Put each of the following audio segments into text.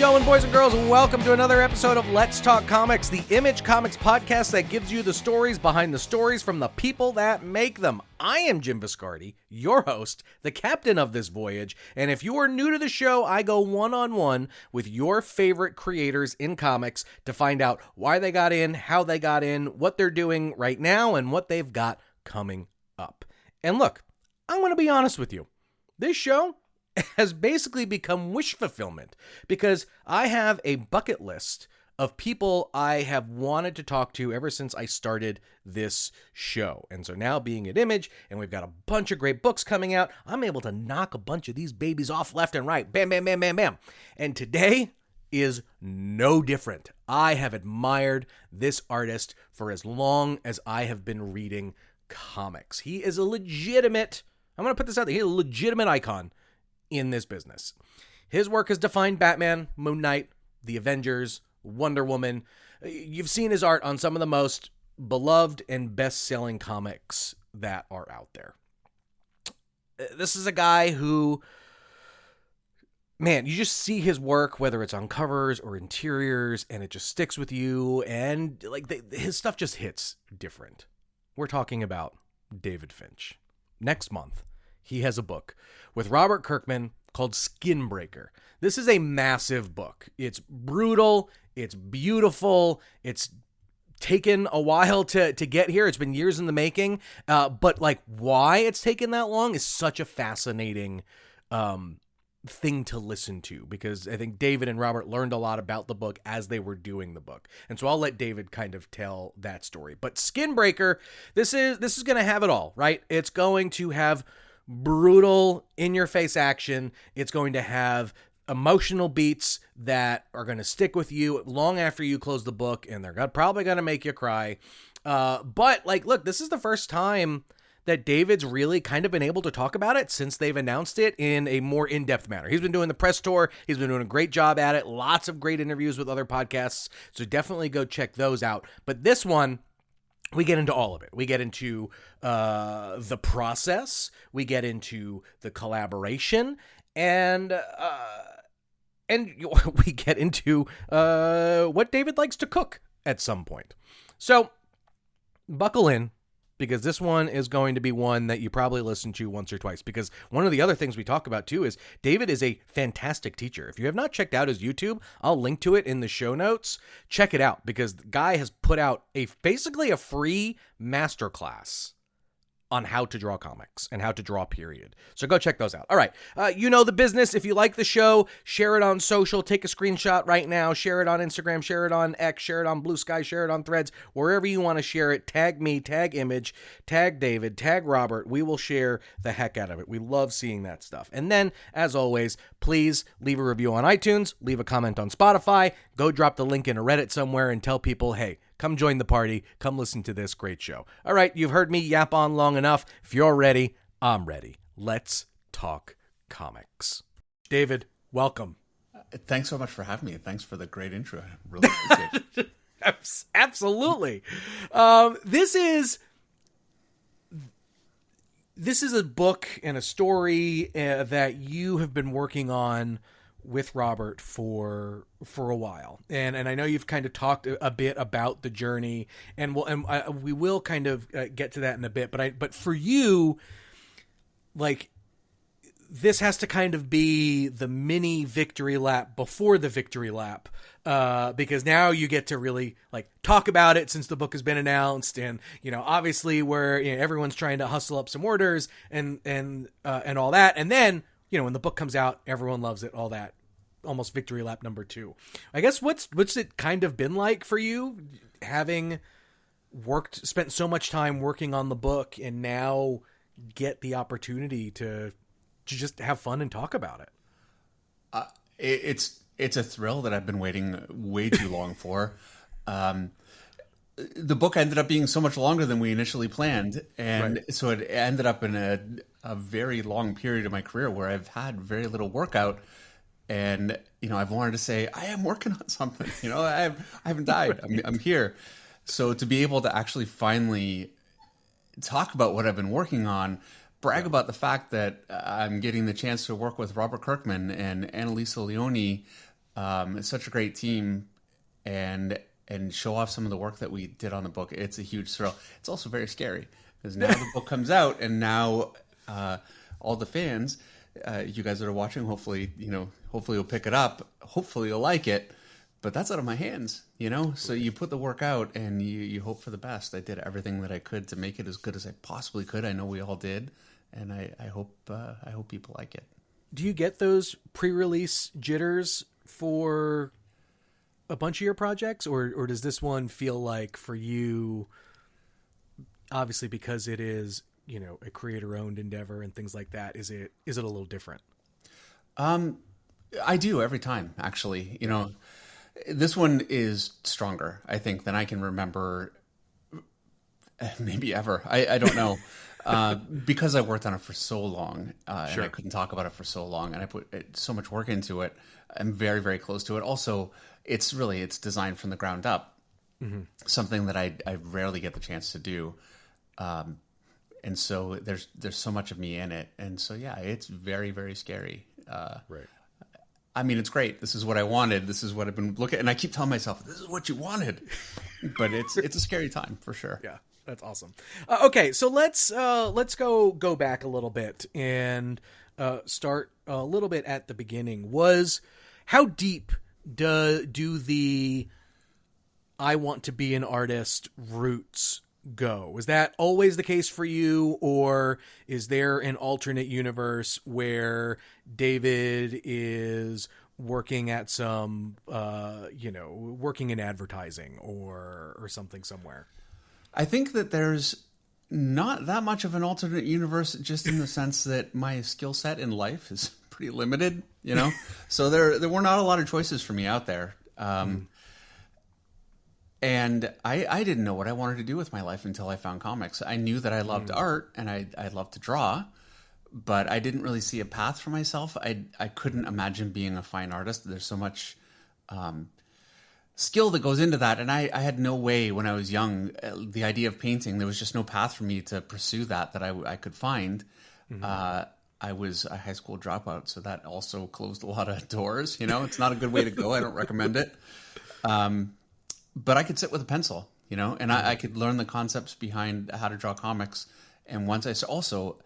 going, boys and girls? Welcome to another episode of Let's Talk Comics, the Image Comics podcast that gives you the stories behind the stories from the people that make them. I am Jim Viscardi, your host, the captain of this voyage, and if you are new to the show, I go one-on-one with your favorite creators in comics to find out why they got in, how they got in, what they're doing right now, and what they've got coming up. And look, I'm going to be honest with you. This show has basically become wish fulfillment because I have a bucket list of people I have wanted to talk to ever since I started this show. And so now being at Image, and we've got a bunch of great books coming out, I'm able to knock a bunch of these babies off left and right. Bam, bam, bam, bam, bam. And today is no different. I have admired this artist for as long as I have been reading comics. He is a legitimate, I'm going to put this out there, he's a legitimate icon in this business. His work has defined Batman, Moon Knight, the Avengers, Wonder Woman. You've seen his art on some of the most beloved and best-selling comics that are out there. This is a guy who, man, you just see his work, whether it's on covers or interiors, and it just sticks with you, and his stuff just hits different. We're talking about David Finch. Next month, he has a book with Robert Kirkman called Skinbreaker. This is a massive book. It's brutal. It's beautiful. It's taken a while to get here. It's been years in the making. But why it's taken that long is such a fascinating thing to listen to, because I think David and Robert learned a lot about the book as they were doing the book. And so I'll let David kind of tell that story. But Skinbreaker, this is going to have it all, right? It's going to have brutal, in-your-face action. It's going to have emotional beats that are going to stick with you long after you close the book, and they're probably going to make you cry. But look, this is the first time that David's really kind of been able to talk about it since they've announced it in a more in-depth manner. He's been doing the press tour. He's been doing a great job at it. Lots of great interviews with other podcasts. So definitely go check those out. But this one, we get into all of it. We get into the process. We get into the collaboration, and we get into what David likes to cook at some point. So buckle in, because this one is going to be one that you probably listen to once or twice, because one of the other things we talk about too is David is a fantastic teacher. If you have not checked out his YouTube, I'll link to it in the show notes. Check it out, because the guy has put out basically a free masterclass on how to draw comics and how to draw period. So go check those out. All right. You know the business. If you like the show, share it on social. Take a screenshot right now. Share it on Instagram. Share it on X. Share it on Blue Sky. Share it on Threads. Wherever you want to share it. Tag me. Tag Image. Tag David. Tag Robert. We will share the heck out of it. We love seeing that stuff. And then, as always, please leave a review on iTunes. Leave a comment on Spotify. Go drop the link in a Reddit somewhere and tell people, hey, come join the party. Come listen to this great show. All right, you've heard me yap on long enough. If you're ready, I'm ready. Let's talk comics. David, welcome. Thanks so much for having me. Thanks for the great intro. I really appreciate it. Absolutely. This is a book and a story that you have been working on with Robert for a while, and I know you've kind of talked a bit about the journey, and we will kind of get to that in a bit. But for you, this has to kind of be the mini victory lap before the victory lap, because now you get to really talk about it since the book has been announced, and obviously where everyone's trying to hustle up some orders and all that, and then when the book comes out, everyone loves it, all that. Almost victory lap number 2. I guess what's it kind of been like for you, having spent so much time working on the book and now get the opportunity to just have fun and talk about it? It's a thrill that I've been waiting way too long for. The book ended up being so much longer than we initially planned, and right. So it ended up in a very long period of my career where I've had very little workout. And, I've wanted to say, I am working on something, I haven't died. I'm here. So to be able to actually finally talk about what I've been working on, brag about the fact that I'm getting the chance to work with Robert Kirkman and Annalisa Leone It's such a great team, and show off some of the work that we did on the book. It's a huge thrill. It's also very scary because now the book comes out, and now all the fans, you guys that are watching, hopefully you'll pick it up. Hopefully you'll like it. But that's out of my hands, So you put the work out, and you hope for the best. I did everything that I could to make it as good as I possibly could. I know we all did, and I hope people like it. Do you get those pre-release jitters for a bunch of your projects, or does this one feel like for you, obviously because it is, a creator-owned endeavor and things like that, is it a little different? I do every time, actually. This one is stronger, I think, than I can remember maybe ever. I don't know. Because I worked on it for so long, and I couldn't talk about it for so long, and I put so much work into it. I'm very, very close to it. Also, it's designed from the ground up, something that I rarely get the chance to do. And so there's so much of me in it. And so, yeah, it's very, very scary. Right. I mean, it's great. This is what I wanted. This is what I've been looking at. And I keep telling myself, this is what you wanted. But it's a scary time for sure. Yeah. That's awesome. Okay, so let's go back a little bit and start a little bit at the beginning. How deep do the I want to be an artist roots go? Was that always the case for you, or is there an alternate universe where David is working at some, working in advertising or something somewhere? I think that there's not that much of an alternate universe, just in the sense that my skill set in life is pretty limited, So there were not a lot of choices for me out there. And I didn't know what I wanted to do with my life until I found comics. I knew that I loved art and I loved to draw, but I didn't really see a path for myself. I couldn't imagine being a fine artist. There's so much skill that goes into that, and I had no way when I was young. The idea of painting, there was just no path for me to pursue that I could find. I was a high school dropout, so that also closed a lot of doors. It's not a good way to go. I don't recommend it. But I could sit with a pencil, and I could learn the concepts behind how to draw comics. And once I also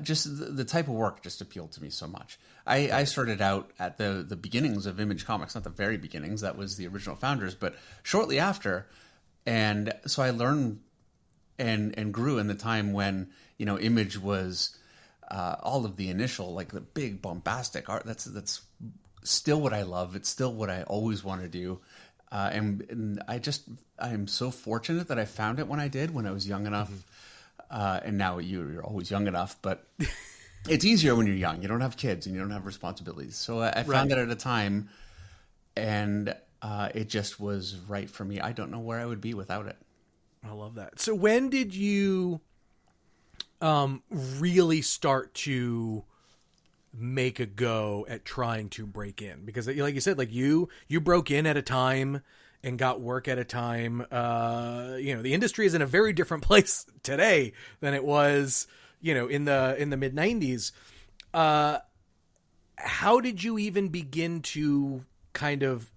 just the type of work just appealed to me so much. I started out at the beginnings of Image Comics, not the very beginnings. That was the original founders, but shortly after. And so I learned and grew in the time when, Image was all of the initial, like the big bombastic art. That's still what I love. It's still what I always want to do. And I am so fortunate that I found it when I was young enough. And now you're always young enough, but it's easier when you're young. You don't have kids and you don't have responsibilities. So I found it at a time, and it just was right for me. I don't know where I would be without it. I love that. So when did you really start to make a go at trying to break in? Because like you said, like you broke in at a time and got work at a time. The industry is in a very different place today than it was, in the mid 90s. How did you even begin to kind of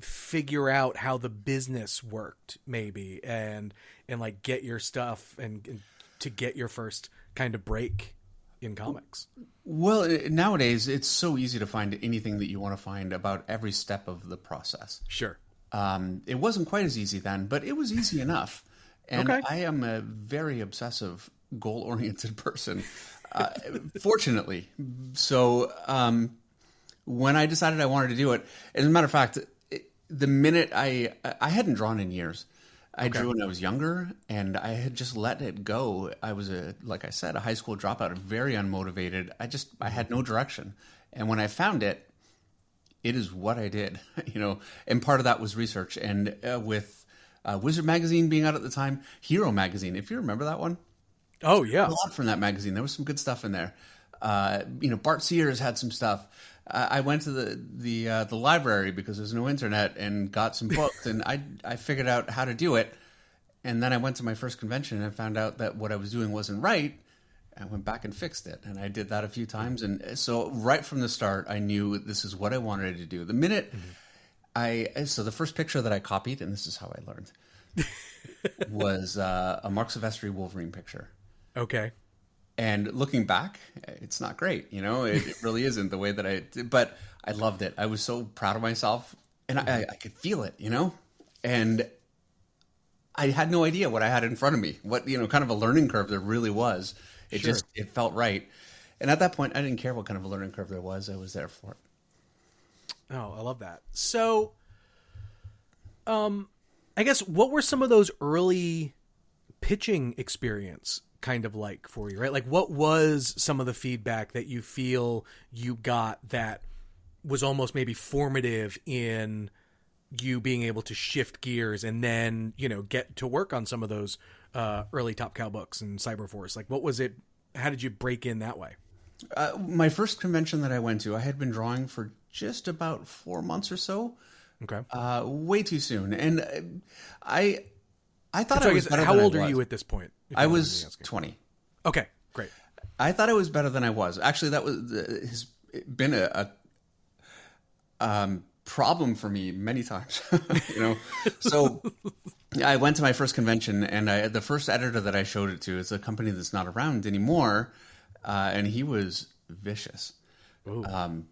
figure out how the business worked, maybe, and like get your stuff and to get your first kind of break in comics? Well, nowadays it's so easy to find anything that you want to find about every step of the process. Sure. It wasn't quite as easy then, but it was easy enough. And okay. I am a very obsessive, goal-oriented person, fortunately. So when I decided I wanted to do it, as a matter of fact, the minute I hadn't drawn in years. I drew when I was younger, and I had just let it go. I was like I said, a high school dropout, very unmotivated. I had no direction. And when I found it, it is what I did, and part of that was research. And with Wizard Magazine being out at the time, Hero Magazine, if you remember that one. Oh, yeah. A lot from that magazine. There was some good stuff in there. Bart Sears had some stuff. I went to the library because there's no internet and got some books, and I figured out how to do it. And then I went to my first convention and I found out that what I was doing wasn't right. I went back and fixed it, and I did that a few times. And so right from the start, I knew this is what I wanted to do. The minute so the first picture that I copied, and this is how I learned, was a Mark Silvestri Wolverine picture. Okay. And looking back, it's not great, it really isn't the way that but I loved it. I was so proud of myself, and I could feel it, and I had no idea what I had in front of me, what, kind of a learning curve there really was. It felt right. And at that point, I didn't care what kind of a learning curve there was. I was there for it. Oh, I love that. So, I guess what were some of those early pitching experience kind of like for you, right? Like what was some of the feedback that you feel you got that was almost maybe formative in you being able to shift gears and then, get to work on some of those early Top Cow books and Cyberforce? Like what was it? How did you break in that way? My first convention that I went to, I had been drawing for just about 4 months or so. Okay. Way too soon. And I thought I was better than I was. How old are you at this point? I was 20. Okay, great. I thought I was better than I was. Actually, that has been a problem for me many times. So I went to my first convention, and the first editor that I showed it to is a company that's not around anymore, and he was vicious. When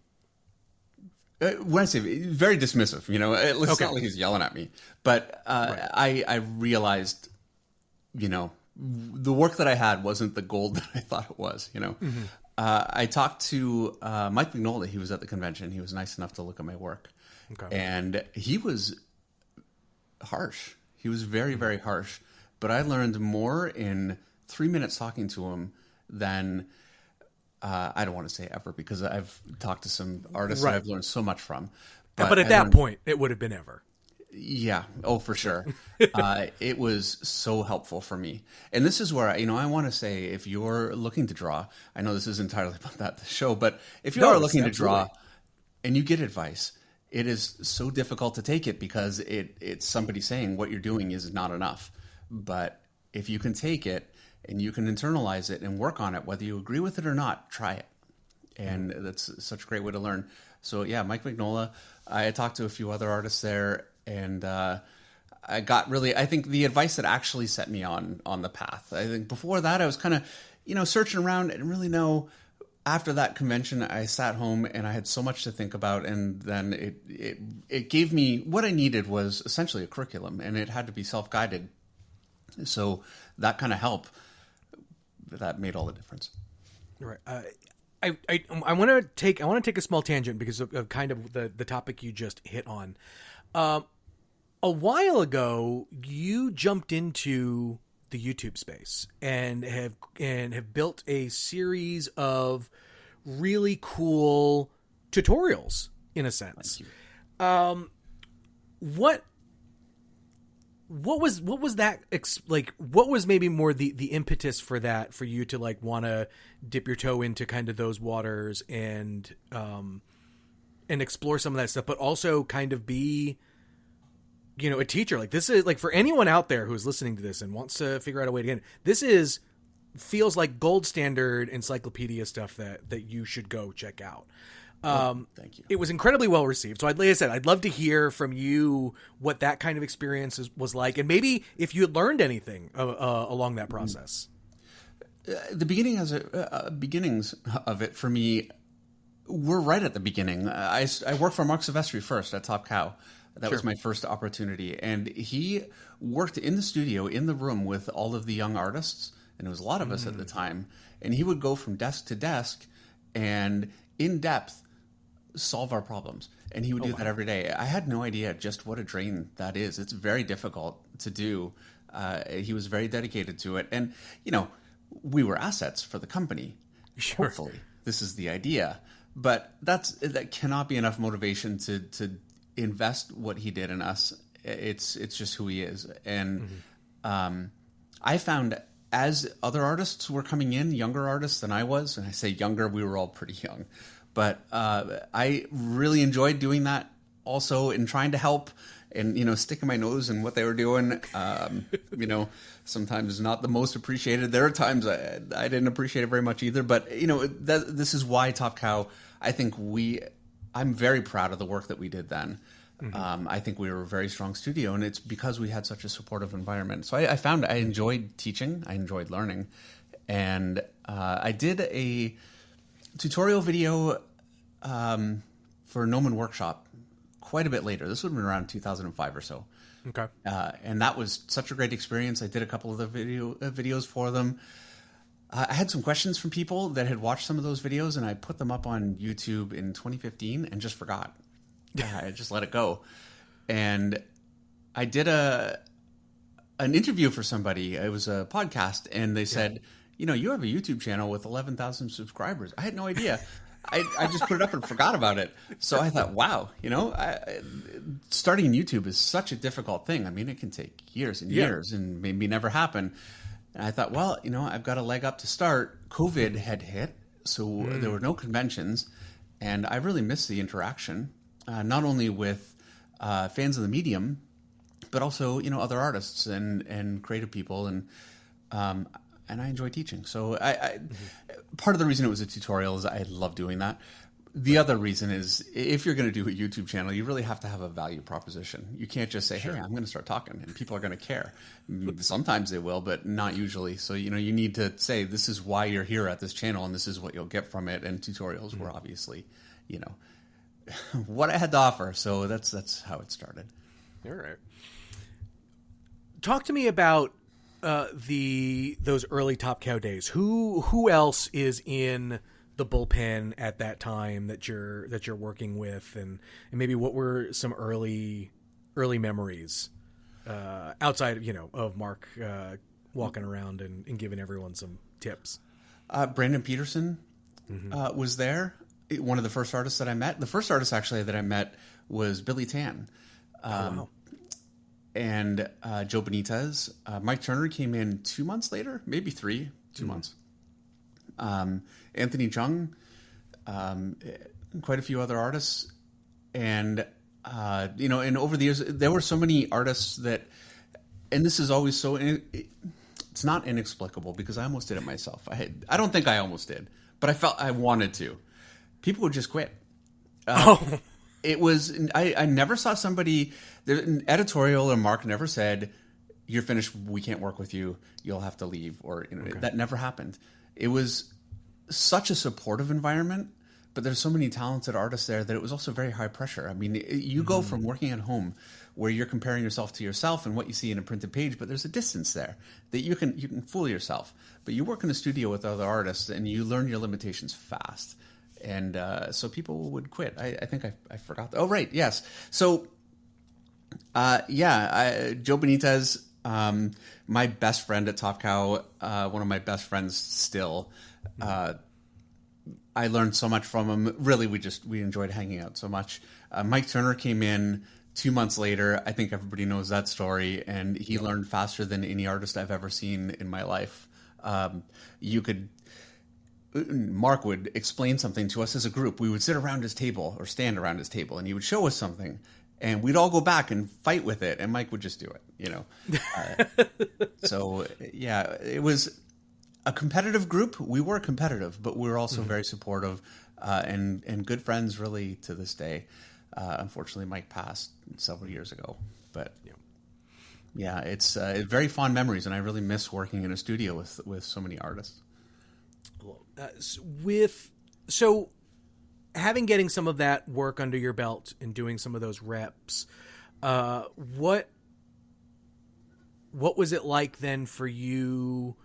I say very dismissive, it's not like he's yelling at me, but right. I realized, the work that I had wasn't the gold that I thought it was. I talked to Mike Mignola. He was at the convention. He was nice enough to look at my work, and he was harsh. He was very, very harsh. But I learned more in 3 minutes talking to him than I don't want to say ever, because I've talked to some artists that I've learned so much from. But at that point, it would have been ever. Yeah. Oh, for sure. It was so helpful for me. And this is where, I want to say, if you're looking to draw, I know this is entirely about the show, but if you are looking to draw and you get advice, it is so difficult to take it because it's somebody saying what you're doing is not enough. But if you can take it and you can internalize it and work on it, whether you agree with it or not, try it. And that's such a great way to learn. So yeah, Mike Mignola, I talked to a few other artists there, and I think the advice that actually set me on the path. I think before that I was kind of, searching around and really know. After that convention, I sat home and I had so much to think about, and then it gave me what I needed was essentially a curriculum, and it had to be self-guided. So that kind of help, that made all the difference. Right. I want to take a small tangent because of kind of the topic you just hit on. A while ago, you jumped into the YouTube space and have built a series of really cool tutorials in a sense. What was that like? What was maybe more the impetus for that, for you to like want to dip your toe into kind of those waters and explore some of that stuff, but also kind of be, a teacher? Like, this is like, for anyone out there who's listening to this and wants to figure out a way to get in, this feels like gold standard encyclopedia stuff that you should go check out. Thank you. It was incredibly well received. So like I said, I'd love to hear from you what that kind of experience was like, and maybe if you had learned anything along that process. The beginnings of it for me were right at the beginning. I worked for Mark Silvestri first at Top Cow. That was my first opportunity. And he worked in the studio, in the room with all of the young artists. And there was a lot of us at the time. And he would go from desk to desk and in depth solve our problems. And he would do that every day. I had no idea just what a drain that is. It's very difficult to do. He was very dedicated to it. And, we were assets for the company. Sure. Hopefully. This is the idea. But that cannot be enough motivation to invest what he did in us. It's just who he is. And I found, as other artists were coming in, younger artists than I was, and I say younger, we were all pretty young, but I really enjoyed doing that also in trying to help and, sticking my nose in what they were doing. Sometimes not the most appreciated. There are times I didn't appreciate it very much either. But, this is why Top Cow, I think I'm very proud of the work that we did then. I think we were a very strong studio, and it's because we had such a supportive environment. So I found I enjoyed teaching. I enjoyed learning. And I did a tutorial video for Gnomon Workshop quite a bit later. This would have been around 2005 or so. Okay. And that was such a great experience. I did a couple of the videos for them. I had some questions from people that had watched some of those videos, and I put them up on YouTube in 2015 and just forgot. I just let it go. And I did an interview for somebody. It was a podcast, and they said, you have a YouTube channel with 11,000 subscribers. I had no idea. I just put it up and forgot about it. So I thought, wow, starting YouTube is such a difficult thing. I mean, it can take years and years and maybe never happen. And I thought, well, I've got a leg up to start. COVID had hit, so there were no conventions. And I really missed the interaction, not only with fans of the medium, but also, other artists and creative people. And I enjoy teaching. So part of the reason it was a tutorial is I love doing that. The other reason is if you're going to do a YouTube channel, you really have to have a value proposition. You can't just say, hey, I'm going to start talking and people are going to care. Sometimes they will, but not usually. So, you need to say this is why you're here at this channel and this is what you'll get from it. And tutorials were obviously, what I had to offer. So that's how it started. All right. Talk to me about those early Top Cow days. Who else is in the bullpen at that time that you're working with, and maybe what were some early memories outside of Mark walking around and giving everyone some tips? Brandon Peterson was there. One of the first artists that I met. The first artist actually that I met was Billy Tan. Wow. And Joe Benitez. Mike Turner came in 2 months later, maybe 2 months. Anthony Chung, quite a few other artists. And, and over the years, there were so many artists that, and this is always so, it's not inexplicable because I almost did it myself. I don't think I almost did, but I felt I wanted to. People would just quit. It was, I never saw somebody, an editorial or Mark never said, you're finished, we can't work with you, you'll have to leave, or, that never happened. It was such a supportive environment, but there's so many talented artists there that it was also very high pressure. I mean, you go from working at home where you're comparing yourself to yourself and what you see in a printed page, but there's a distance there that you can fool yourself. But you work in a studio with other artists and you learn your limitations fast. And so people would quit. I think I forgot that. Oh, right. Yes. So, Joe Benitez, my best friend at Top Cow, one of my best friends still. I learned so much from him. Really, we enjoyed hanging out so much. Mike Turner came in 2 months later. I think everybody knows that story. And he learned faster than any artist I've ever seen in my life. Mark would explain something to us as a group. We would sit around his table or stand around his table and he would show us something and we'd all go back and fight with it. And Mike would just do it, So yeah, it was a competitive group. We were competitive, but we were also very supportive, and good friends really to this day. Unfortunately, Mike passed several years ago, but yeah, it's very fond memories. And I really miss working in a studio with so many artists. So getting some of that work under your belt and doing some of those reps, what was it like then for you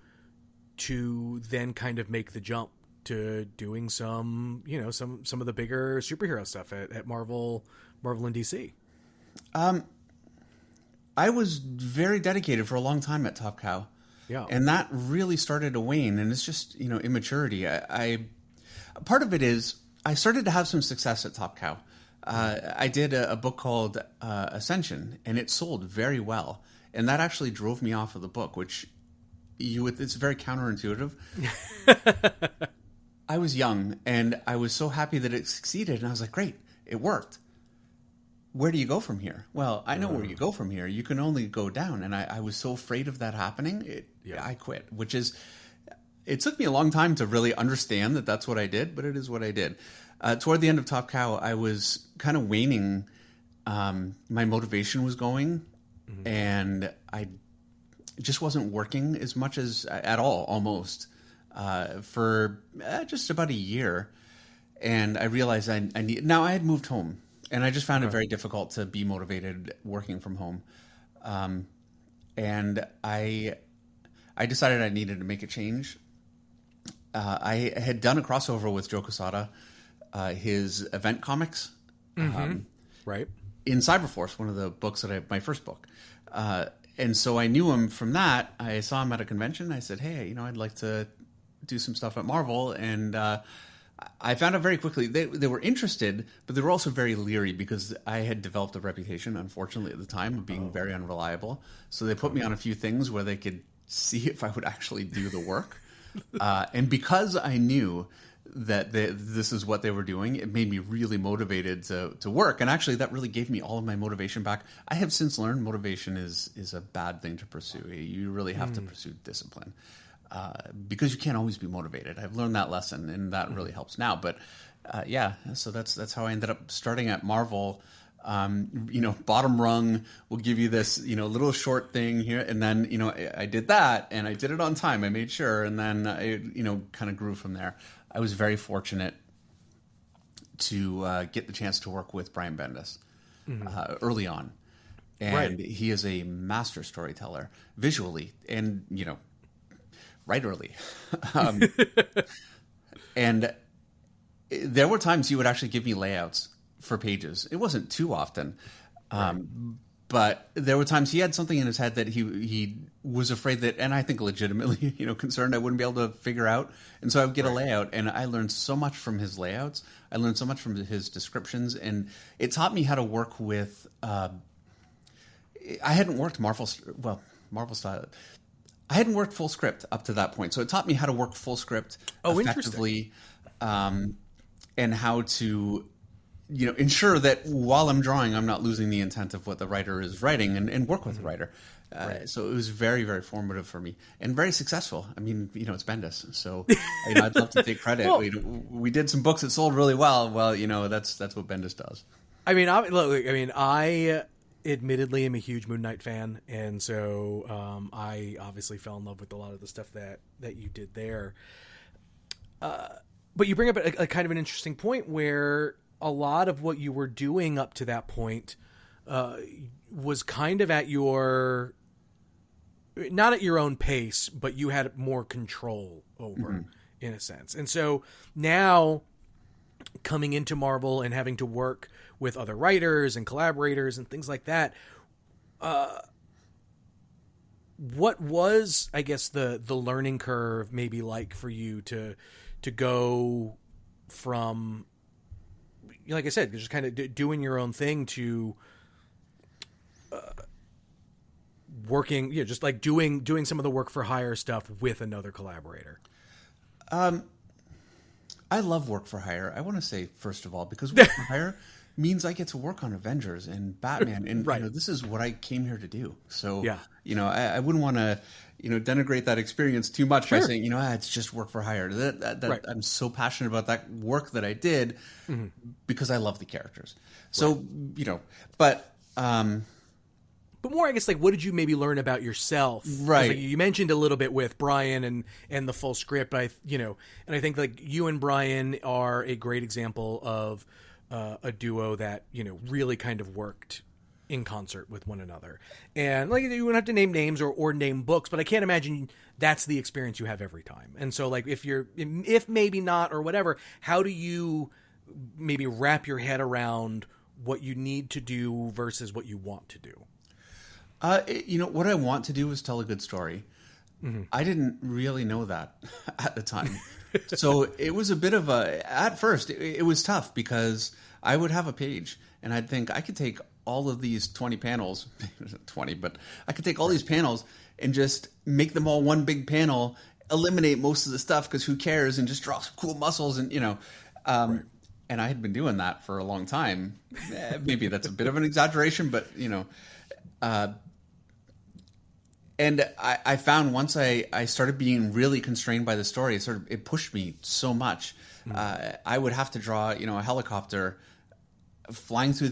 to then kind of make the jump to doing some of the bigger superhero stuff at Marvel and DC? I was very dedicated for a long time at Top Cow. Yeah. And that really started to wane, and it's just, immaturity. Part of it is I started to have some success at Top Cow. I did a book called Ascension, and it sold very well. And that actually drove me off of the book, which it's very counterintuitive. I was young, and I was so happy that it succeeded, and I was like, great, it worked. where do you go from here? Well, I know where you go from here. You can only go down. And I was so afraid of that happening. I quit, which is, it took me a long time to really understand that that's what I did, but it is what I did. Toward the end of Top Cow, I was kind of waning. My motivation was going, and I just wasn't working as much as at all, almost, for just about a year. And I realized now I had moved home, and I just found it very difficult to be motivated working from home. And I decided I needed to make a change. I had done a crossover with Joe Quesada, his event comics, right, in Cyberforce, one of the books my first book. And so I knew him from that. I saw him at a convention. I said, hey, I'd like to do some stuff at Marvel. And I found out very quickly they were interested, but they were also very leery because I had developed a reputation, unfortunately, at the time of being very unreliable. So they put me on a few things where they could see if I would actually do the work. And because I knew that this is what they were doing, it made me really motivated to work. And actually, that really gave me all of my motivation back. I have since learned motivation is a bad thing to pursue. You really have to pursue discipline. Because you can't always be motivated. I've learned that lesson, and that really helps now. But so that's how I ended up starting at Marvel. Bottom rung will give you this, little short thing here, and then I did that, and I did it on time. I made sure, and then I kind of grew from there. I was very fortunate to get the chance to work with Brian Bendis early on, and he is a master storyteller visually, and right early. And there were times he would actually give me layouts for pages. It wasn't too often. But there were times he had something in his head that he was afraid that, and I think legitimately, concerned I wouldn't be able to figure out. And so I would get a layout, and I learned so much from his layouts. I learned so much from his descriptions, and it taught me how to work with, I hadn't worked Marvel style. I hadn't worked full script up to that point. So it taught me how to work full script effectively, and how to ensure that while I'm drawing, I'm not losing the intent of what the writer is writing, and work with the writer. So it was very, very formative for me, and very successful. I mean, it's Bendis, so I'd love to take credit. Well, we did some books that sold really well. Well, that's what Bendis does. I mean, I admittedly am a huge Moon Knight fan, and so I obviously fell in love with a lot of the stuff that you did there. But you bring up a kind of an interesting point where a lot of what you were doing up to that point was kind of at your, not at your own pace, but you had more control over, in a sense. And so now coming into Marvel and having to work with other writers and collaborators and things like that, what was, I guess, the learning curve maybe like for you to go from, like I said, just kind of doing your own thing to working, just like doing some of the work for hire stuff with another collaborator? I love work for hire. I want to say, first of all, because work for hire means I get to work on Avengers and Batman, and this is what I came here to do. So, I wouldn't want to, denigrate that experience too much by saying, it's just work for hire. I'm so passionate about that work that I did because I love the characters. So, but more, I guess, like, what did you maybe learn about yourself? Right. Like, you mentioned a little bit with Brian and the full script, but and I think like you and Brian are a great example of a duo that, really kind of worked in concert with one another. And like, you wouldn't have to name names or name books, but I can't imagine that's the experience you have every time. And so like, if maybe not or whatever, how do you maybe wrap your head around what you need to do versus what you want to do? What I want to do is tell a good story. I didn't really know that at the time. So it was a bit of at first it was tough because I would have a page and I'd think I could take all of these 20 panels, 20, but I could take all these panels and just make them all one big panel, eliminate most of the stuff because who cares, and just draw some cool muscles and, and I had been doing that for a long time. Maybe that's a bit of an exaggeration, but and I found once I started being really constrained by the story, it pushed me so much. I would have to draw, a helicopter flying through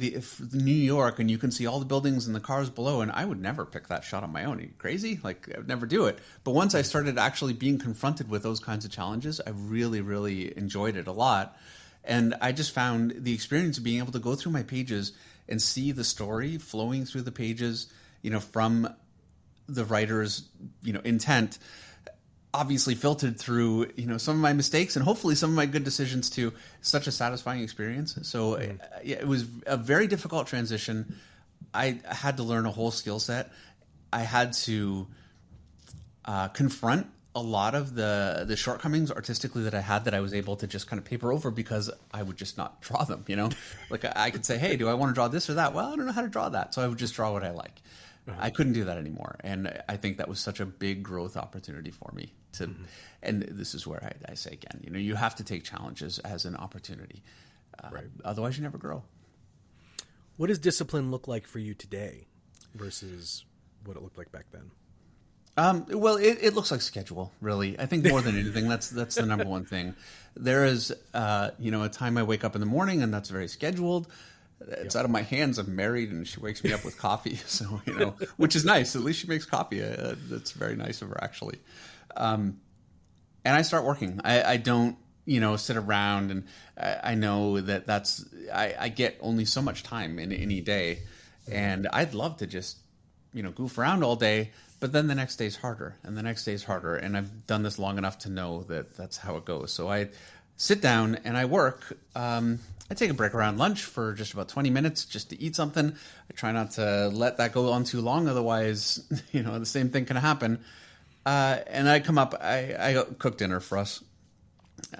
New York, and you can see all the buildings and the cars below, and I would never pick that shot on my own. Are you crazy? Like, I would never do it. But once I started actually being confronted with those kinds of challenges, I really, really enjoyed it a lot. And I just found the experience of being able to go through my pages and see the story flowing through the pages, from the writer's, intent, obviously filtered through, some of my mistakes and hopefully some of my good decisions too. Such a satisfying experience. So it was a very difficult transition. I had to learn a whole skill set. I had to confront a lot of the shortcomings artistically that I had that I was able to just kind of paper over because I would just not draw them, Like I could say, hey, do I want to draw this or that? Well, I don't know how to draw that. So I would just draw what I like. I couldn't do that anymore. And I think that was such a big growth opportunity for me and this is where I say again, you have to take challenges as an opportunity. Right. Otherwise you never grow. What does discipline look like for you today versus what it looked like back then? Well, it looks like schedule, really. I think more than anything, that's the number one thing. There is, a time I wake up in the morning, and that's very scheduled. It's out of my hands. I'm married, and she wakes me up with coffee. So, which is nice. At least she makes coffee. That's very nice of her, actually. And I start working. I don't, sit around, and I know that's I get only so much time in any day, and I'd love to just, goof around all day. But then the next day's harder, and the next day's harder. And I've done this long enough to know that that's how it goes. So I sit down and I work. I take a break around lunch for just about 20 minutes just to eat something. I try not to let that go on too long. Otherwise, the same thing can happen. And I come up, I cook dinner for us.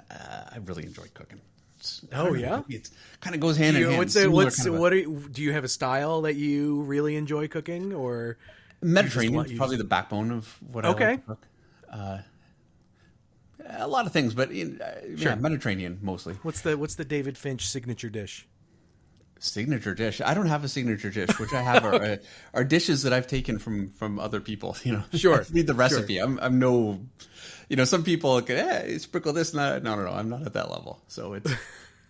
I really enjoy cooking. It kind of goes hand in hand. Do you have a style that you really enjoy cooking, or? Mediterranean is probably the backbone of what I like to cook. A lot of things, but sure. Mediterranean mostly. What's the David Finch signature dish? Signature dish? I don't have a signature dish. Which I have are dishes that I've taken from other people. Sure. Read the recipe. Sure. I'm no. Some people can sprinkle this and that. No. I'm not at that level. So it's.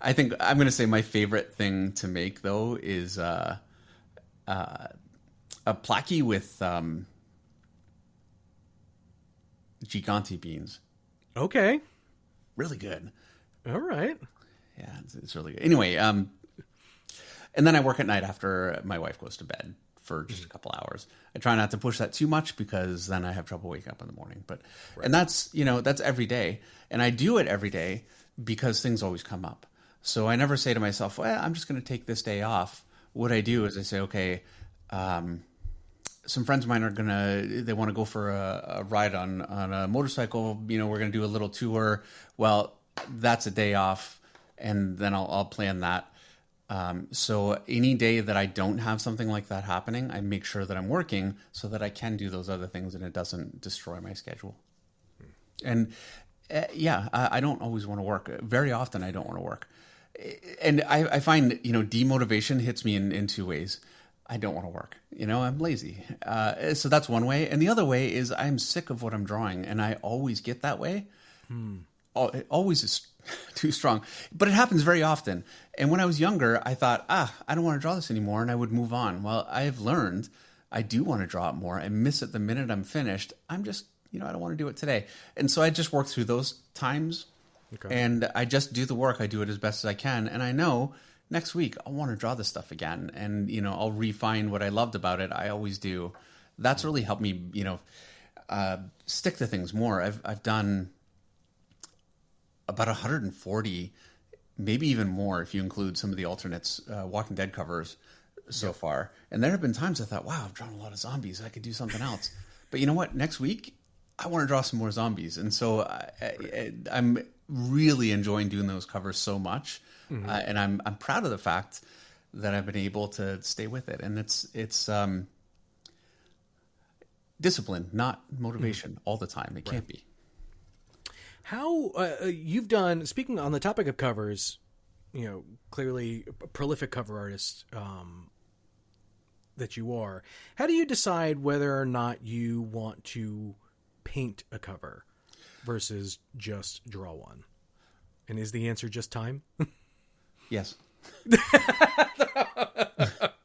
I think I'm going to say my favorite thing to make though is a plaki with gigante beans. Okay. Really good. All right. Yeah, it's really good. Anyway, and then I work at night after my wife goes to bed for just a couple hours. I try not to push that too much because then I have trouble waking up in the morning. But and that's every day. And I do it every day because things always come up. So I never say to myself, well, I'm just going to take this day off. What I do is I say, okay, some friends of mine they want to go for a ride on a motorcycle. We're going to do a little tour. Well, that's a day off, and then I'll plan that. So any day that I don't have something like that happening, I make sure that I'm working so that I can do those other things and it doesn't destroy my schedule. And I don't always want to work. Very often I don't want to work. And I find, demotivation hits me in two ways. I don't want to work. I'm lazy. So that's one way. And the other way is I'm sick of what I'm drawing. And I always get that way. It always is too strong. But it happens very often. And when I was younger, I thought, I don't want to draw this anymore. And I would move on. Well, I've learned I do want to draw it more. I miss it the minute I'm finished. I'm just, I don't want to do it today. And so I just work through those times. Okay. And I just do the work. I do it as best as I can. And I know next week I'll want to draw this stuff again. And, I'll refine what I loved about it. I always do. That's really helped me, stick to things more. I've done about 140, maybe even more if you include some of the alternates, Walking Dead covers so far. And there have been times I thought, wow, I've drawn a lot of zombies. I could do something else. But you know what? Next week, I want to draw some more zombies. And so I'm really enjoying doing those covers so much. Mm-hmm. And I'm proud of the fact that I've been able to stay with it. And it's discipline, not motivation all the time. It can't be. How you've done, speaking on the topic of covers, clearly a prolific cover artist that you are, how do you decide whether or not you want to paint a cover versus just draw one? And is the answer just time? Yes.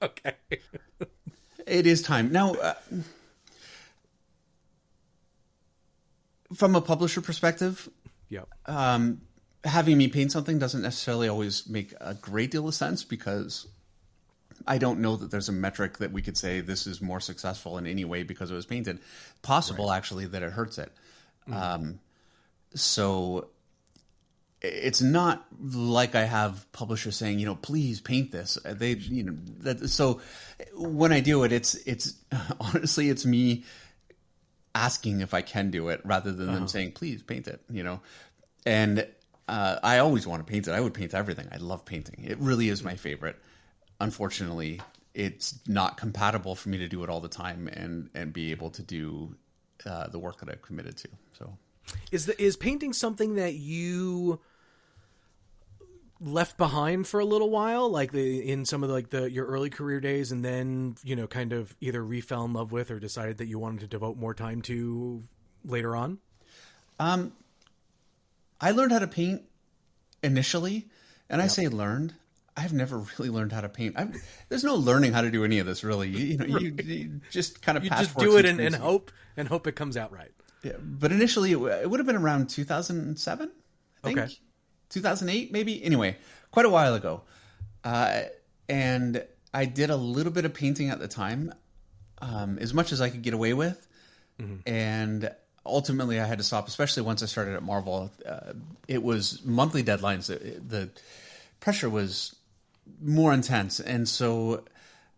Okay. It is time. Now, from a publisher perspective, Yep. Having me paint something doesn't necessarily always make a great deal of sense, because I don't know that there's a metric that we could say this is more successful in any way because it was painted. Possible, right, actually, that it hurts it. Mm-hmm. So it's not like I have publishers saying, please paint this. So when I do it, it's honestly, it's me asking if I can do it rather than them saying, please paint it, And I always want to paint it. I would paint everything. I love painting. It really is my favorite. Unfortunately, it's not compatible for me to do it all the time and be able to do the work that I've committed to. So, is painting something that you left behind for a little while, like in some of your early career days, and then kind of either fell in love with or decided that you wanted to devote more time to later on? I learned how to paint initially, and I say learned. I've never really learned how to paint. There's no learning how to do any of this, really. You just kind of just do it and hope it comes out right. Yeah, but initially it would have been around 2007, I think. Okay. 2008, maybe. Anyway, quite a while ago, and I did a little bit of painting at the time, as much as I could get away with, and ultimately I had to stop, especially once I started at Marvel. It was monthly deadlines. The pressure was more intense. And so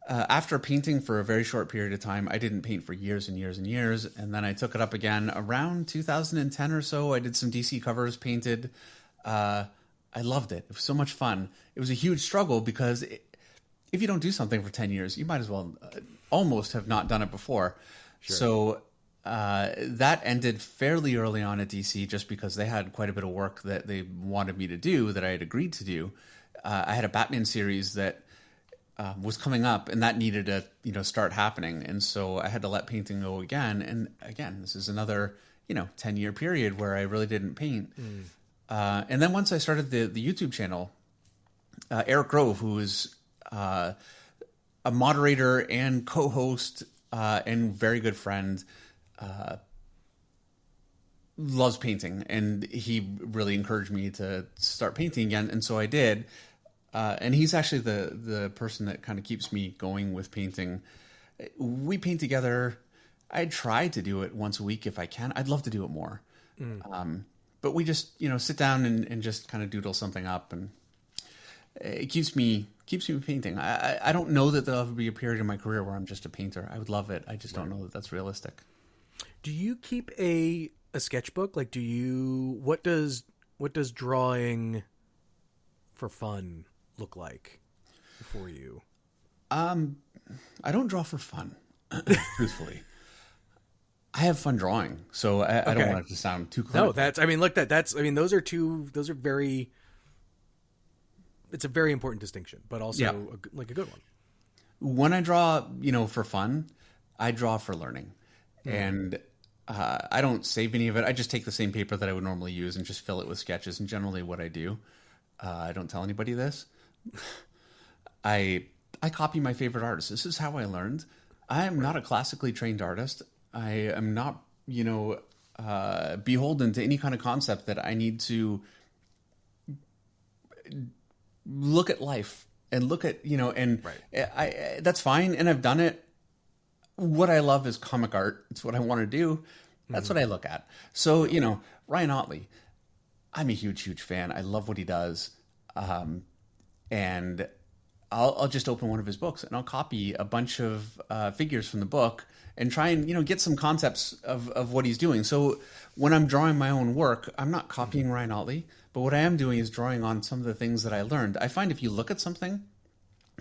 after painting for a very short period of time, I didn't paint for years and years and years. And then I took it up again around 2010 or so. I did some DC covers, painted. I loved it. It was so much fun. It was a huge struggle because if you don't do something for 10 years, you might as well almost have not done it before. Sure. So that ended fairly early on at DC, just because they had quite a bit of work that they wanted me to do that I had agreed to do. I had a Batman series that was coming up, and that needed to start happening, and so I had to let painting go again. And again, this is another 10-year period where I really didn't paint. And then once I started the YouTube channel, Eric Grove, who is a moderator and co-host and very good friend, loves painting, and he really encouraged me to start painting again, and so I did. And he's actually the person that kind of keeps me going with painting. We paint together. I try to do it once a week if I can. I'd love to do it more. But we just sit down and just kind of doodle something up, and it keeps me painting. I don't know that there'll ever be a period in my career where I'm just a painter. I would love it. I just don't know that that's realistic. Do you keep a sketchbook? Like, what does drawing for fun look like for you? I don't draw for fun, truthfully. I have fun drawing, so I don't want it to sound too clear. No, that's those are very, it's a very important distinction, but also a good one. When I draw, for fun, I draw for learning. And I don't save any of it. I just take the same paper that I would normally use and just fill it with sketches. And generally what I do, I don't tell anybody this. I copy my favorite artists. This is how I learned. I am not a classically trained artist. I am not, beholden to any kind of concept that I need to look at life and look at, right. That's fine. And I've done it. What I love is comic art. It's what I want to do. That's what I look at. So, Ryan Otley, I'm a huge, huge fan. I love what he does. And I'll just open one of his books and I'll copy a bunch of figures from the book and try and, get some concepts of what he's doing. So when I'm drawing my own work, I'm not copying Ryan Otley, but what I am doing is drawing on some of the things that I learned. I find if you look at something,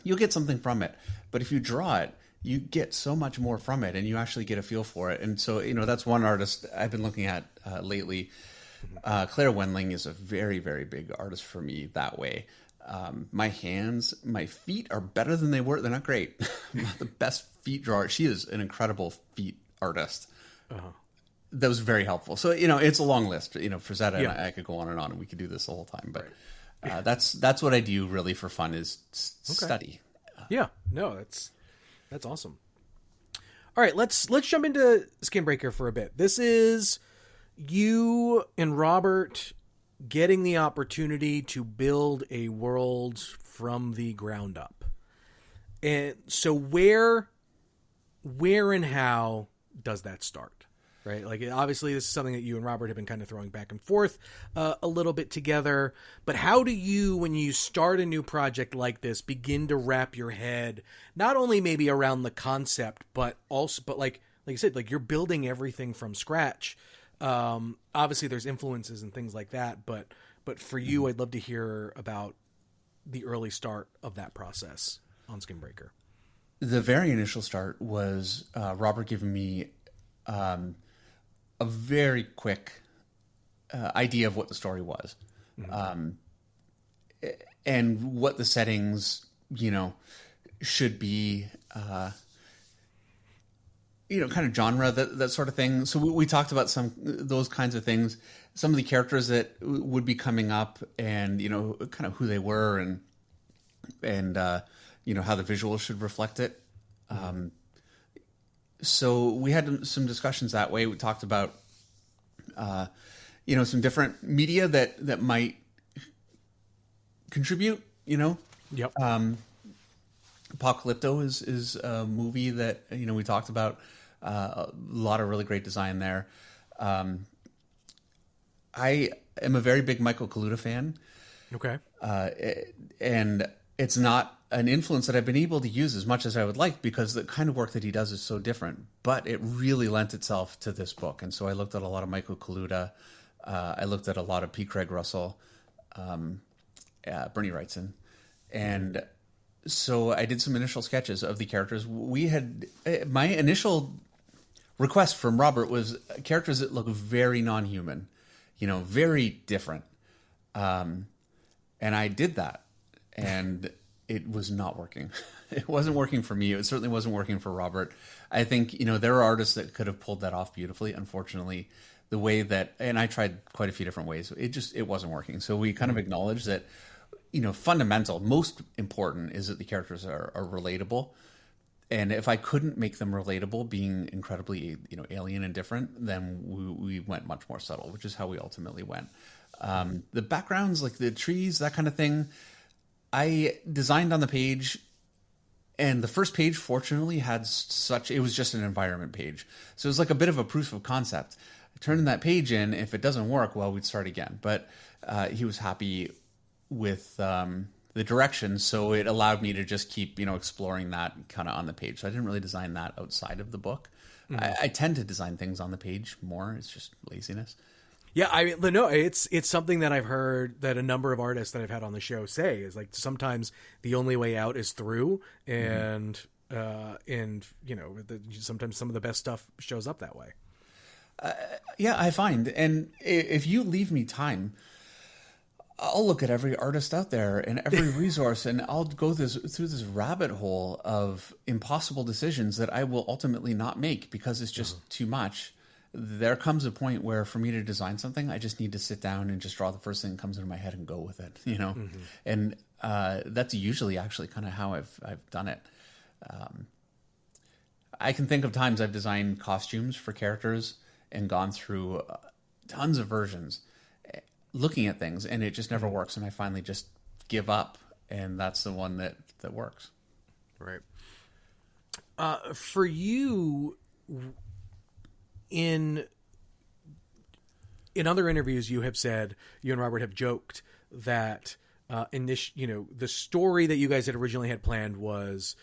you'll get something from it. But if you draw it, you get so much more from it and you actually get a feel for it. And so, that's one artist I've been looking at lately. Claire Wendling is a very, very big artist for me that way. My hands, my feet are better than they were. They're not great. I'm not the best feet drawer. She is an incredible feet artist. That was very helpful. So, it's a long list. Frazetta and I could go on, and we could do this the whole time. But that's what I do really for fun is study. Yeah, no, that's awesome. All right, let's jump into Skinbreaker for a bit. This is you and Robert getting the opportunity to build a world from the ground up. And so where and how does that start? Right? Like, obviously this is something that you and Robert have been kind of throwing back and forth a little bit together, but how do you, when you start a new project like this, begin to wrap your head, not only maybe around the concept, but like I said, like, you're building everything from scratch. Obviously there's influences and things like that, but for you, I'd love to hear about the early start of that process on Skinbreaker. The very initial start was Robert giving me a very quick idea of what the story was, and what the settings, should be, kind of genre, that sort of thing. So we talked about those kinds of things, some of the characters that would be coming up, and kind of who they were, and how the visuals should reflect it. So we had some discussions that way. We talked about, some different media that might contribute, Yep. Apocalypto is a movie that, we talked about, a lot of really great design there. I am a very big Michael Kaluta fan. Okay. And it's not an influence that I've been able to use as much as I would like, because the kind of work that he does is so different, but it really lent itself to this book. And so I looked at a lot of Michael Kaluta. I looked at a lot of P. Craig Russell, Bernie Wrightson. And so I did some initial sketches of the characters. My initial request from Robert was characters that look very non-human, very different. And I did that. And it was not working. It wasn't working for me. It certainly wasn't working for Robert. I think, there are artists that could have pulled that off beautifully. Unfortunately, the way that, and I tried quite a few different ways, it wasn't working. So we kind of acknowledged that, fundamental, most important is that the characters are relatable. And if I couldn't make them relatable, being incredibly, alien and different, then we went much more subtle, which is how we ultimately went. The backgrounds, like the trees, that kind of thing, I designed on the page, and the first page, fortunately, it was just an environment page. So it was like a bit of a proof of concept. Turning that page in, if it doesn't work, well, we'd start again. But he was happy with the direction, so it allowed me to just keep, exploring that kind of on the page. So I didn't really design that outside of the book. I tend to design things on the page more. It's just laziness. Yeah, I mean, no, it's something that I've heard that a number of artists that I've had on the show say is, like, sometimes the only way out is through, and sometimes some of the best stuff shows up that way. Yeah, I find, and if you leave me time, I'll look at every artist out there and every resource, and I'll go through this rabbit hole of impossible decisions that I will ultimately not make because it's just too much. There comes a point where for me to design something, I just need to sit down and just draw the first thing that comes into my head and go with it, And that's usually actually kind of how I've done it. I can think of times I've designed costumes for characters and gone through tons of versions, looking at things, and it just never works. And I finally just give up, and that's the one that works. Right. For you, in other interviews, you have said, you and Robert have joked that the story that you guys had originally had planned was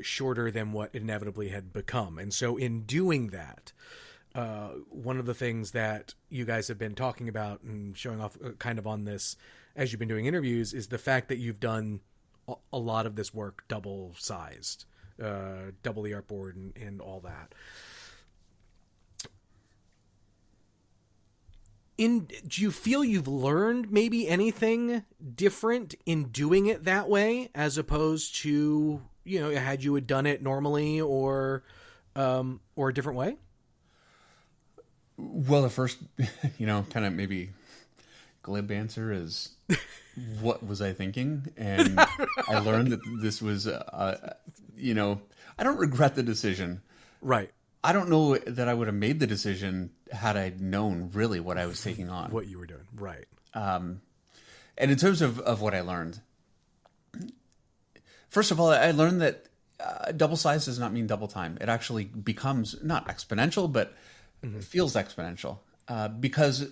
shorter than what it inevitably had become. And so in doing that, one of the things that you guys have been talking about and showing off kind of on this as you've been doing interviews is the fact that you've done a lot of this work double sized, double the artboard and all that. Do you feel you've learned maybe anything different in doing it that way as opposed to, had you had done it normally or a different way? Well, the first, kind of maybe glib answer is, what was I thinking? And I learned that this was, I don't regret the decision. Right. I don't know that I would have made the decision had I known really what I was taking on. What you were doing. Right. And in terms of what I learned, first of all, I learned that double size does not mean double time. It actually becomes not exponential, but it feels exponential because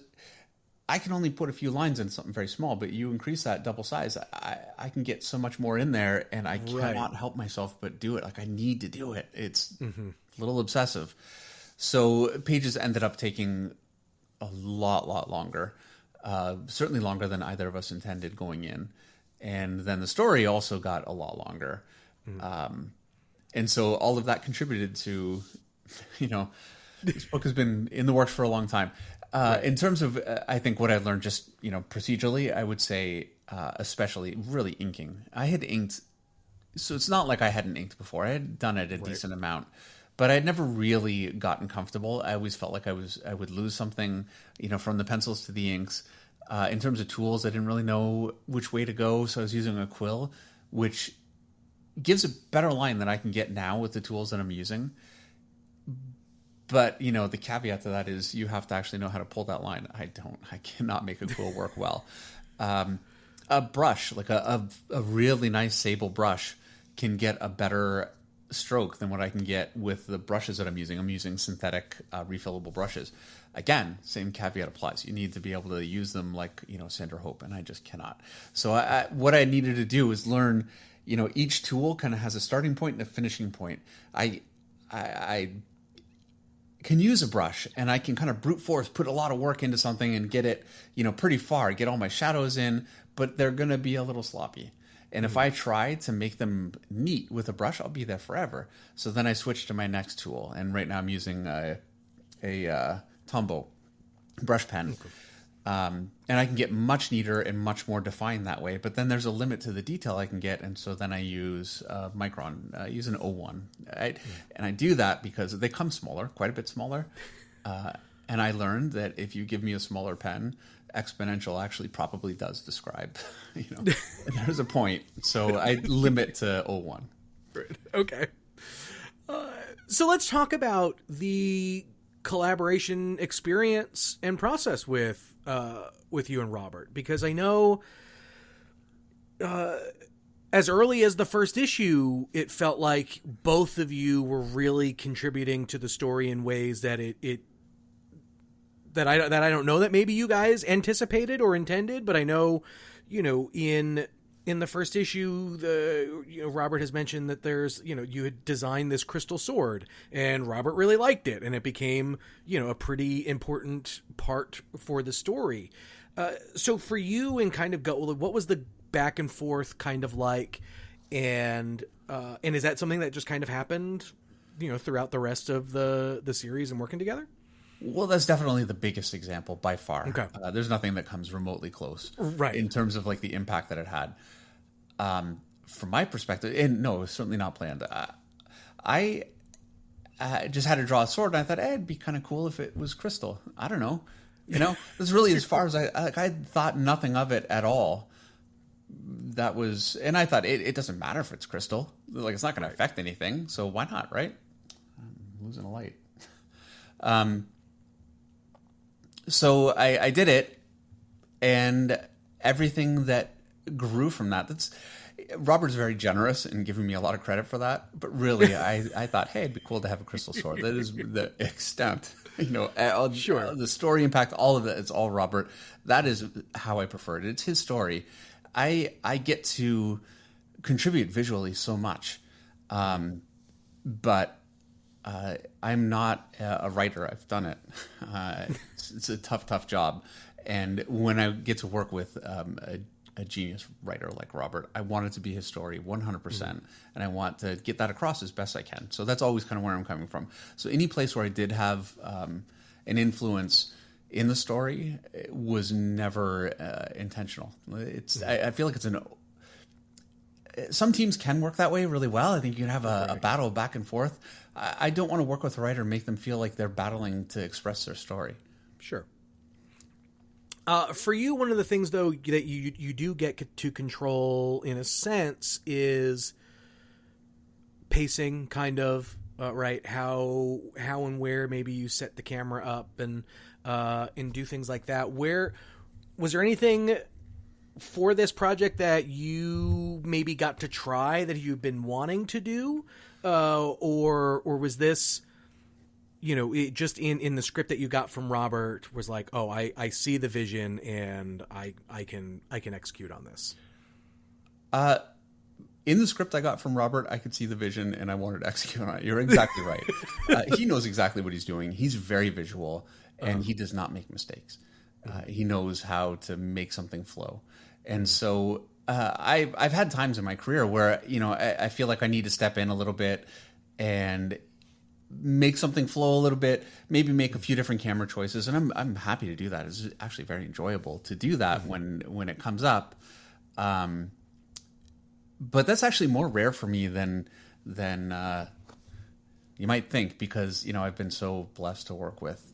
I can only put a few lines in something very small, but you increase that double size, I can get so much more in there, and I cannot help myself but do it. Like, I need to do it. It's a little obsessive. So pages ended up taking a lot longer, certainly longer than either of us intended going in. And then the story also got a lot longer. And so all of that contributed to, this book has been in the works for a long time. In terms of, I think what I've learned just, procedurally, I would say, especially really inking. I had inked, so it's not like I hadn't inked before. I had done it a decent amount, but I'd never really gotten comfortable. I always felt like I would lose something, from the pencils to the inks. In terms of tools, I didn't really know which way to go, so I was using a quill, which gives a better line than I can get now with the tools that I'm using. But, the caveat to that is you have to actually know how to pull that line. I cannot make a quill work well. A brush, like a really nice sable brush, can get a better stroke than what I can get with the brushes that I'm using. I'm using synthetic refillable brushes. Again, same caveat applies. You need to be able to use them like, Sandra Hope, and I just cannot. So what I needed to do is learn, each tool kind of has a starting point and a finishing point. I can use a brush, and I can kind of brute force, put a lot of work into something and get it, pretty far, get all my shadows in, but they're going to be a little sloppy. And if I try to make them neat with a brush, I'll be there forever. So then I switched to my next tool, and right now I'm using a Tombow brush pen. Okay. And I can get much neater and much more defined that way. But then there's a limit to the detail I can get, and so then I use Micron. I use an 01. And I do that because they come smaller, quite a bit smaller. And I learned that if you give me a smaller pen, exponential actually probably does describe. There's a point. So I limit to 01. Right. Okay. So let's talk about the collaboration experience and process with you and Robert, because I know as early as the first issue, it felt like both of you were really contributing to the story in ways that that I don't know that maybe you guys anticipated or intended, but I know, in the first issue, Robert has mentioned that there's, you had designed this crystal sword, and Robert really liked it, and it became, a pretty important part for the story. So for you, and kind of what was the back and forth kind of like, and is that something that just kind of happened, throughout the rest of the series and working together? Well, that's definitely the biggest example by far. Okay. There's nothing that comes remotely close, right, in terms of like the impact that it had. From my perspective, and no, it was certainly not planned. I just had to draw a sword, and I thought, it'd be kind of cool if it was crystal. I don't know. That's really as far as I thought nothing of it at all. That was, and I thought it doesn't matter if it's crystal. Like, it's not going to affect anything. So why not, right? I'm losing a light. So I did it, and everything that grew from that. Robert's very generous in giving me a lot of credit for that. But really, I thought, hey, it'd be cool to have a crystal sword. That is the extent, sure. The story impact, all of that. It's all Robert. That is how I prefer it. It's his story. I get to contribute visually so much, but I'm not a writer. I've done it. It's a tough job. And when I get to work with a genius writer like Robert, I want it to be his story 100%. And I want to get that across as best I can. So that's always kind of where I'm coming from. So any place where I did have an influence, in the story was never intentional. I feel like some teams can work that way really well. I think you can have a battle back and forth. I don't want to work with a writer and make them feel like they're battling to express their story. Sure. For you, one of the things, though, that you do get to control, in a sense, is pacing, kind of, right? How and where maybe you set the camera up and do things like that. Where was there anything for this project that you maybe got to try that you've been wanting to do, or was this, it just in the script that you got from Robert was like, oh, I see the vision and I can execute on this? In the script I got from Robert, I could see the vision and I wanted to execute on it. You're exactly right. He knows exactly what he's doing. He's very visual and he does not make mistakes. He knows how to make something flow. And so I've had times in my career where, I feel like I need to step in a little bit and make something flow a little bit, maybe make a few different camera choices. And I'm happy to do that. It's actually very enjoyable to do that when it comes up. But that's actually more rare for me than you might think, because, I've been so blessed to work with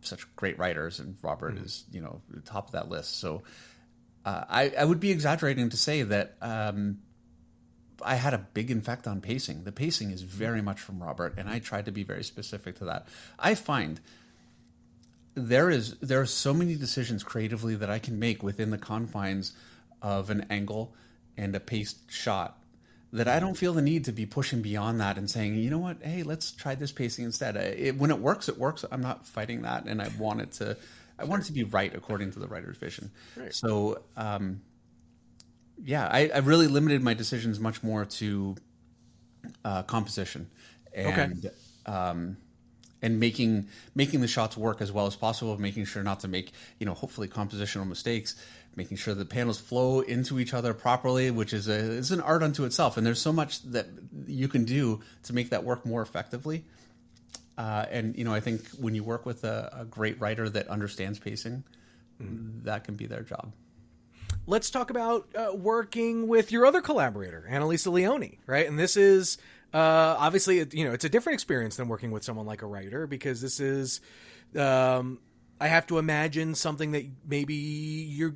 such great writers, and Robert is, the top of that list. So I would be exaggerating to say that I had a big effect on pacing. The pacing is very much from Robert, and I tried to be very specific to that. I find there are so many decisions creatively that I can make within the confines of an angle and a paced shot that I don't feel the need to be pushing beyond that and saying, you know what, hey, let's try this pacing instead. When it works, it works. I'm not fighting that, and I want it to be right according to the writer's vision. Right. So, I really limited my decisions much more to composition and and making the shots work as well as possible, making sure not to make, hopefully compositional mistakes, making sure the panels flow into each other properly, which is an art unto itself. And there's so much that you can do to make that work more effectively. And I think when you work with a great writer that understands pacing, that can be their job. Let's talk about working with your other collaborator, Annalisa Leone, right? And this is obviously, it's a different experience than working with someone like a writer, because this is, I have to imagine something that maybe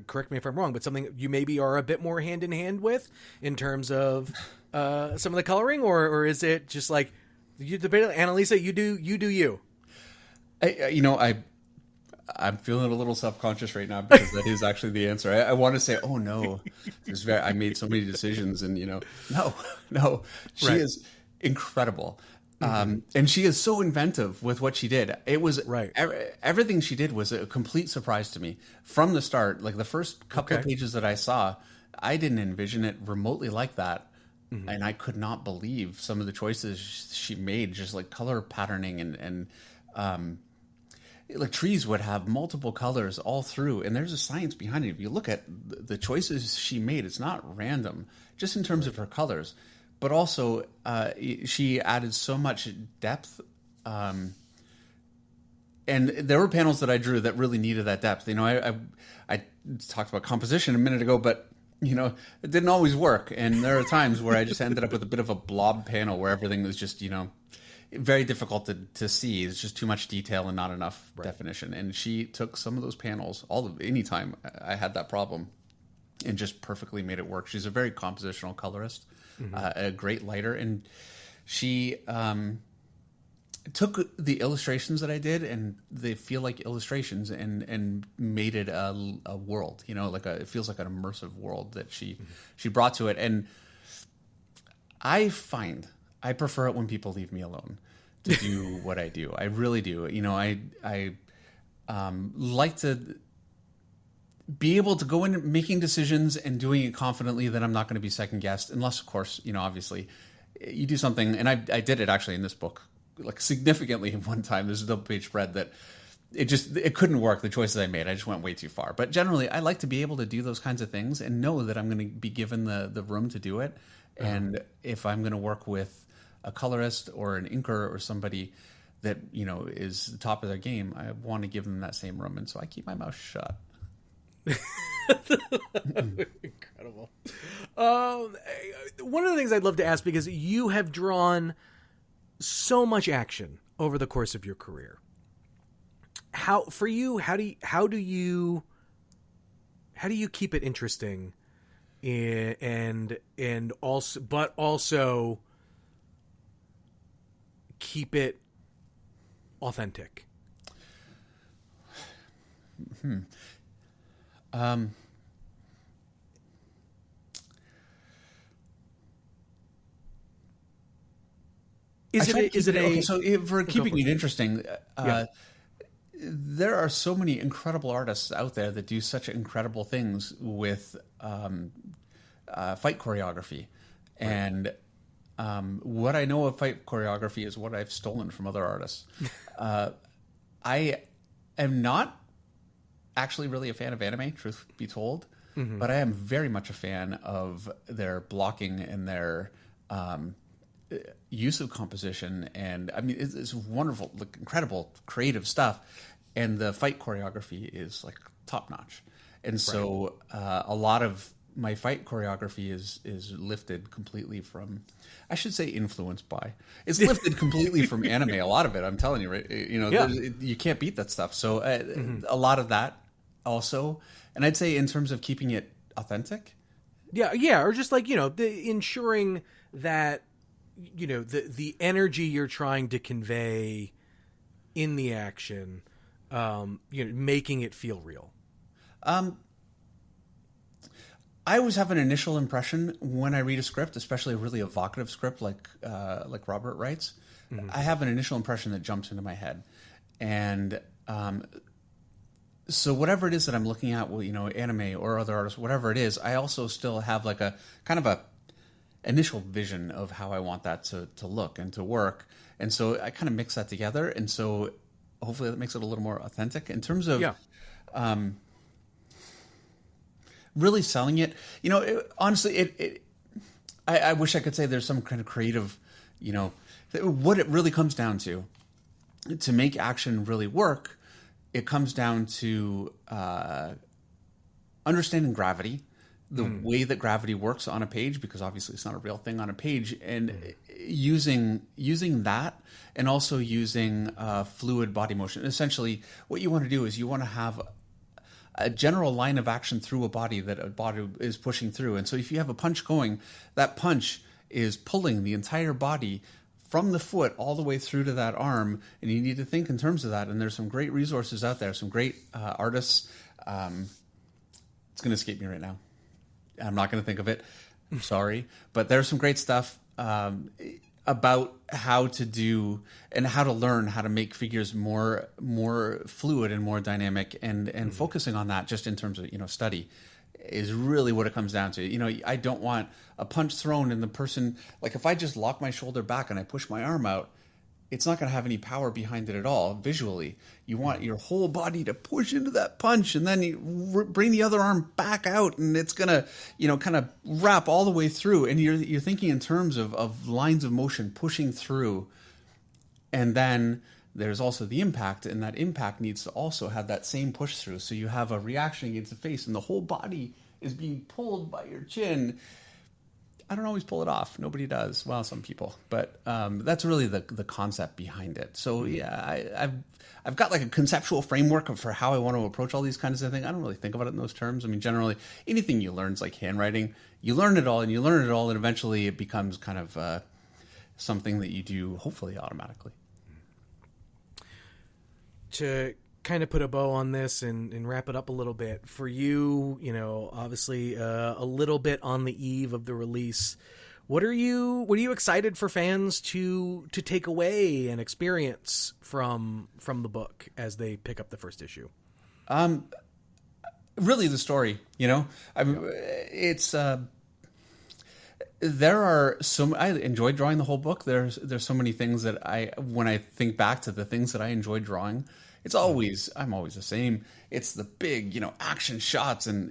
correct me if I'm wrong, but something you maybe are a bit more hand in hand with in terms of some of the coloring, or is it just like, Annalisa, you do you? I'm feeling a little self-conscious right now, because that is actually the answer. I want to say, oh no, I made so many decisions, and no, she is incredible. And she is so inventive with what she did. It was everything she did was a complete surprise to me from the start. Like the first couple of pages that I saw, I didn't envision it remotely like that. And I could not believe some of the choices she made, just like color patterning and like trees would have multiple colors all through, and there's a science behind it. If you look at the choices she made, it's not random, just in terms of her colors, but also she added so much depth. And there were panels that I drew that really needed that depth. I talked about composition a minute ago, but it didn't always work. And there are times where I just ended up with a bit of a blob panel where everything was just, very difficult to see. It's just too much detail and not enough definition. And she took some of those panels, anytime I had that problem, and just perfectly made it work. She's a very compositional colorist, a great lighter. And she took the illustrations that I did, and they feel like illustrations, and made it a world, it feels like an immersive world that she brought to it. And I find I prefer it when people leave me alone to do what I do. I really do. I like to be able to go in making decisions and doing it confidently that I'm not going to be second guessed, unless, of course, obviously you do something. And I did it actually in this book, like significantly one time. There's a double page spread that it couldn't work. The choices I made, I just went way too far. But generally, I like to be able to do those kinds of things and know that I'm going to be given the room to do it. And if I'm going to work with a colorist or an inker or somebody that, is the top of their game, I want to give them that same room. And so I keep my mouth shut. Incredible. One of the things I'd love to ask, because you have drawn so much action over the course of your career. How do you keep it interesting, and also keep it authentic? For keeping it interesting, there are so many incredible artists out there that do such incredible things with fight choreography. Right. And what I know of fight choreography is what I've stolen from other artists. I am not actually really a fan of anime, truth be told, but I am very much a fan of their blocking and their use of composition. And I mean, it's wonderful, like, incredible, creative stuff. And the fight choreography is like top notch. And so a lot of my fight choreography is lifted completely from, I should say influenced by, it's lifted completely from anime. A lot of it, I'm telling you, right? You can't beat that stuff. So a lot of that also. And I'd say in terms of keeping it authentic. Yeah. Or just like, ensuring that, the energy you're trying to convey in the action, making it feel real. I always have an initial impression when I read a script, especially a really evocative script like Robert writes. I have an initial impression that jumps into my head, and so whatever it is that I'm looking at, anime or other artists, whatever it is, I also still have like a kind of a initial vision of how I want that to look and to work, and so I kind of mix that together, and so hopefully that makes it a little more authentic in terms of. Really selling it, honestly, I wish I could say there's some kind of creative, what it really comes down to make action really work, it comes down to understanding gravity, the way that gravity works on a page, because obviously it's not a real thing on a page, and using that, and also using fluid body motion. Essentially, what you want to do is you want to have a general line of action through a body that a body is pushing through. And so if you have a punch going, that punch is pulling the entire body from the foot all the way through to that arm. And you need to think in terms of that. And there's some great resources out there, some great artists. It's going to escape me right now. I'm not going to think of it. I'm sorry. But there's some great stuff about how to do and how to learn how to make figures more fluid and more dynamic, and focusing on that just in terms of study is really what it comes down to. I don't want a punch thrown and the person, like, if I just lock my shoulder back and I push my arm out, it's not going to have any power behind it at all visually. You want your whole body to push into that punch, and then you bring the other arm back out, and it's going to, kind of wrap all the way through. And you're thinking in terms of lines of motion pushing through. And then there's also the impact, and that impact needs to also have that same push through. So you have a reaction against the face, and the whole body is being pulled by your chin. I don't always pull it off. Nobody does. Well, some people, but that's really the concept behind it. So yeah, I've got like a conceptual framework for how I want to approach all these kinds of things. I don't really think about it in those terms. I mean, generally, anything you learn is like handwriting. You learn it all, and eventually it becomes kind of something that you do, hopefully, automatically. To kind of put a bow on this and wrap it up a little bit for you, obviously a little bit on the eve of the release, what are you excited for fans to take away and experience from the book as they pick up the first issue? Really the story, it's there are I enjoyed drawing the whole book. There's so many things that when I think back to the things that I enjoyed drawing, I'm always the same. It's the big, action shots and,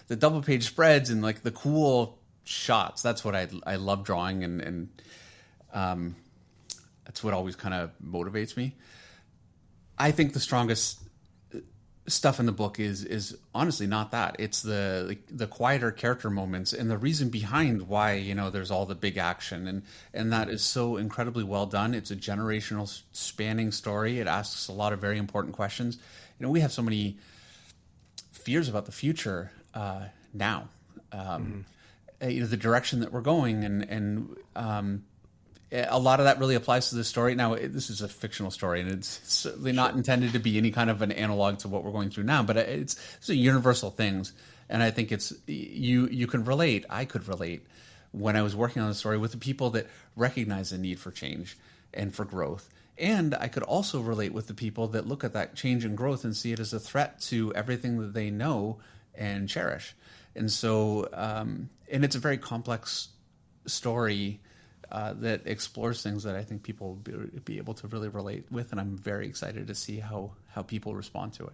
the double page spreads and like the cool shots. That's what I love drawing. And That's what always kind of motivates me. I think the strongest stuff in the book is honestly not that. It's the quieter character moments and the reason behind why, you know, there's all the big action, and that is so incredibly well done. It's a generational spanning story. It asks a lot of very important questions. You know, we have so many fears about the future now. You know, the direction that we're going, and a lot of that really applies to this story. Now, this is a fictional story, and it's certainly not intended to be any kind of an analog to what we're going through now, but it's universal things. And I think it's, you can relate, I could relate when I was working on the story with the people that recognize the need for change and for growth. And I could also relate with the people that look at that change and growth and see it as a threat to everything that they know and cherish. And so, and it's a very complex story that explores things that I think people will be able to really relate with, and I'm very excited to see how people respond to it.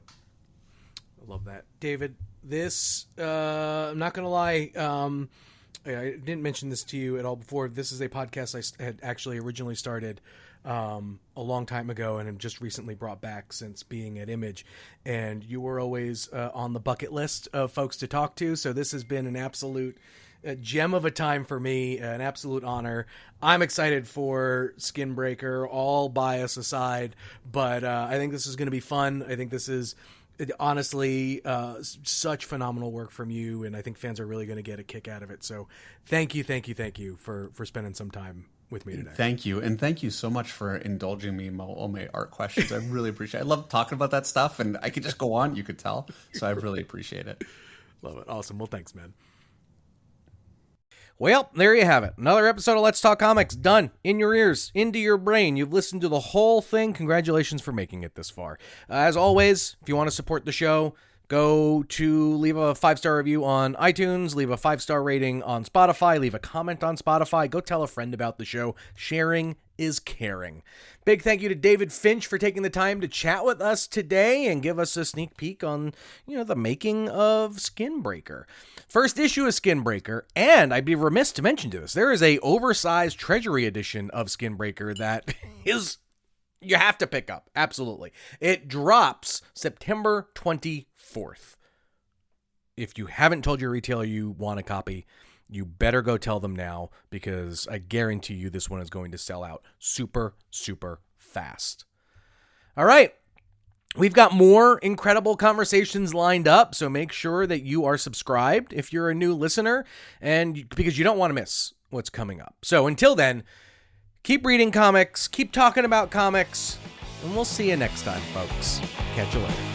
I love that. David, this, I'm not going to lie, I didn't mention this to you at all before. This is a podcast I had actually originally started a long time ago and have just recently brought back since being at Image, and you were always on the bucket list of folks to talk to, so this has been an absolute gem of a time for me, an absolute honor. I'm excited for Skinbreaker, all bias aside, but I think this is going to be fun. I think this is honestly such phenomenal work from you, and I think fans are really going to get a kick out of it. So thank you for spending some time with me today. Thank you, and thank you so much for indulging me in all my art questions. I really appreciate it. I love talking about that stuff, and I could just go on, you could tell, so I really appreciate it. Love it. Awesome. Well, thanks, man. Well, there you have it. Another episode of Let's Talk Comics done. In your ears, into your brain. You've listened to the whole thing. Congratulations for making it this far. As always, if you want to support the show, go to leave a 5-star review on iTunes, leave a 5-star rating on Spotify, leave a comment on Spotify, go tell a friend about the show. Sharing is caring. Big thank you to David Finch for taking the time to chat with us today and give us a sneak peek on, you know, the making of Skinbreaker. First issue of Skinbreaker, and I'd be remiss to mention to this, there is a oversized treasury edition of Skinbreaker that is, you have to pick up. Absolutely. It drops September 24th. If you haven't told your retailer you want a copy, you better go tell them now, because I guarantee you this one is going to sell out super, super fast. All right. We've got more incredible conversations lined up, so make sure that you are subscribed if you're a new listener, and because you don't want to miss what's coming up. So until then, keep reading comics, keep talking about comics, and we'll see you next time, folks. Catch you later.